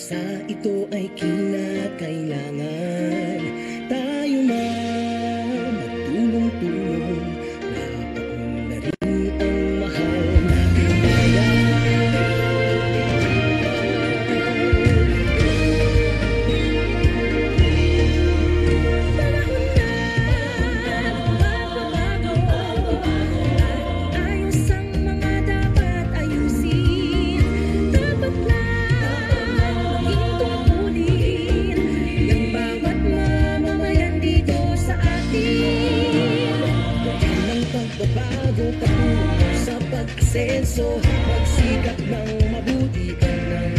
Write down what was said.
bansa, ito ay kinakailangan. Tayo man magtulong-tulong, napaunlarin ang mahal nating bayan. Panahon na magbabago, ayos ang mga dapat ayusin. Dapat lang maging tungkulin ng bawat mamamayan dito sa atin. Gawin ng pagbabago patungo sa pag-asenso, magsikap ng mabuti ka ng